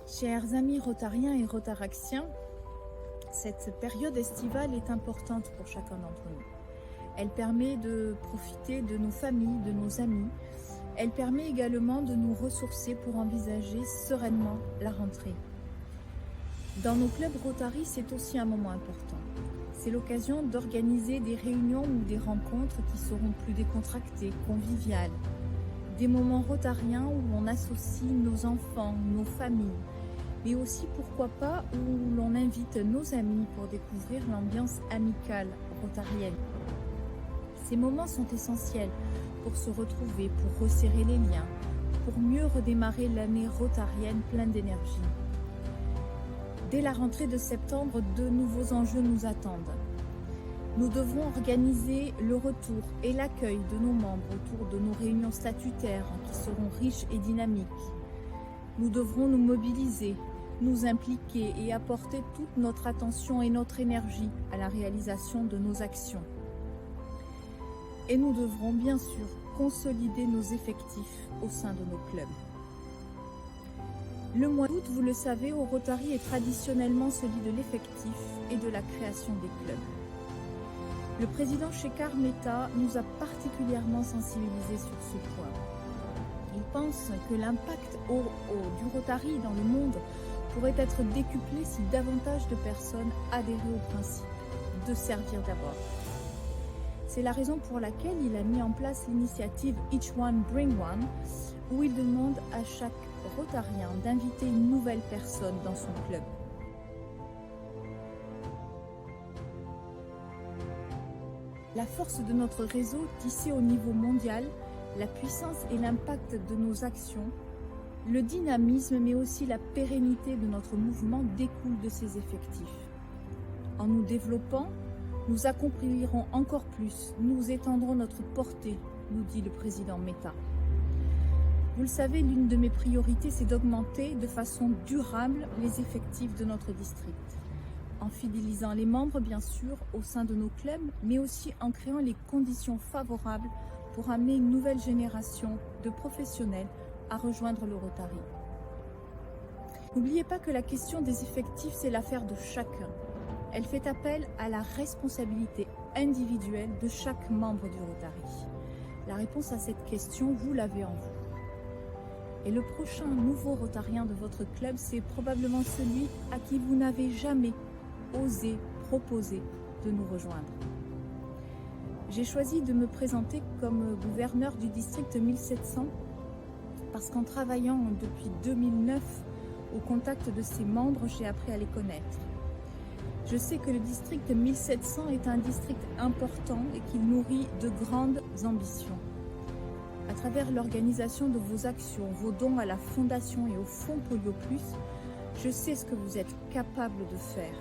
Chers amis rotariens et rotaraxiens, cette période estivale est importante pour chacun d'entre nous. Elle permet de profiter de nos familles, de nos amis. Elle permet également de nous ressourcer pour envisager sereinement la rentrée. Dans nos clubs Rotary, c'est aussi un moment important. C'est l'occasion d'organiser des réunions ou des rencontres qui seront plus décontractées, conviviales. Des moments rotariens où on associe nos enfants, nos familles, mais aussi, pourquoi pas, où l'on invite nos amis pour découvrir l'ambiance amicale rotarienne. Ces moments sont essentiels pour se retrouver, pour resserrer les liens, pour mieux redémarrer l'année rotarienne pleine d'énergie. Dès la rentrée de septembre, de nouveaux enjeux nous attendent. Nous devrons organiser le retour et l'accueil de nos membres autour de nos réunions statutaires qui seront riches et dynamiques. Nous devrons nous mobiliser, nous impliquer et apporter toute notre attention et notre énergie à la réalisation de nos actions. Et nous devrons bien sûr consolider nos effectifs au sein de nos clubs. Le mois d'août, vous le savez, au Rotary est traditionnellement celui de l'effectif et de la création des clubs. Le président Shekhar Mehta nous a particulièrement sensibilisés sur ce point. Il pense que l'impact du Rotary dans le monde pourrait être décuplé si davantage de personnes adhéraient au principe de servir d'abord. C'est la raison pour laquelle il a mis en place l'initiative Each One Bring One, où il demande à chaque Rotarien d'inviter une nouvelle personne dans son club. La force de notre réseau tissé au niveau mondial, la puissance et l'impact de nos actions, le dynamisme mais aussi la pérennité de notre mouvement découlent de ces effectifs. En nous développant, nous accomplirons encore plus, nous étendrons notre portée, nous dit le président Mehta. Vous le savez, l'une de mes priorités, c'est d'augmenter de façon durable les effectifs de notre district, en fidélisant les membres, bien sûr, au sein de nos clubs, mais aussi en créant les conditions favorables pour amener une nouvelle génération de professionnels à rejoindre le Rotary. N'oubliez pas que la question des effectifs, c'est l'affaire de chacun. Elle fait appel à la responsabilité individuelle de chaque membre du Rotary. La réponse à cette question, vous l'avez en vous. Et le prochain nouveau Rotarien de votre club, c'est probablement celui à qui vous n'avez jamais osé proposer de nous rejoindre. J'ai choisi de me présenter comme gouverneur du district 1700 parce qu'en travaillant depuis 2009 au contact de ses membres, j'ai appris à les connaître. Je sais que le district 1700 est un district important et qu'il nourrit de grandes ambitions. À travers l'organisation de vos actions, vos dons à la Fondation et au Fonds Polio Plus, je sais ce que vous êtes capable de faire.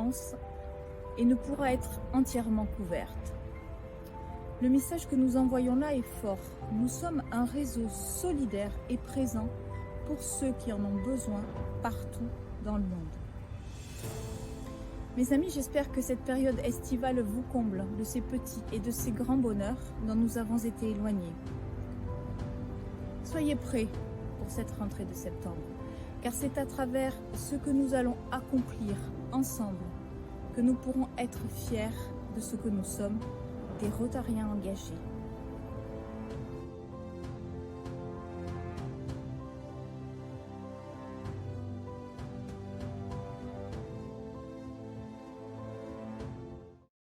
distance et ne pourra être entièrement couverte. Le message que nous envoyons là est fort. Nous sommes un réseau solidaire et présent pour ceux qui en ont besoin partout dans le monde. Mes amis, j'espère que cette période estivale vous comble de ces petits et de ces grands bonheurs dont nous avons été éloignés. Soyez prêts pour cette rentrée de septembre, car c'est à travers ce que nous allons accomplir ensemble que nous pourrons être fiers de ce que nous sommes, des Rotariens engagés.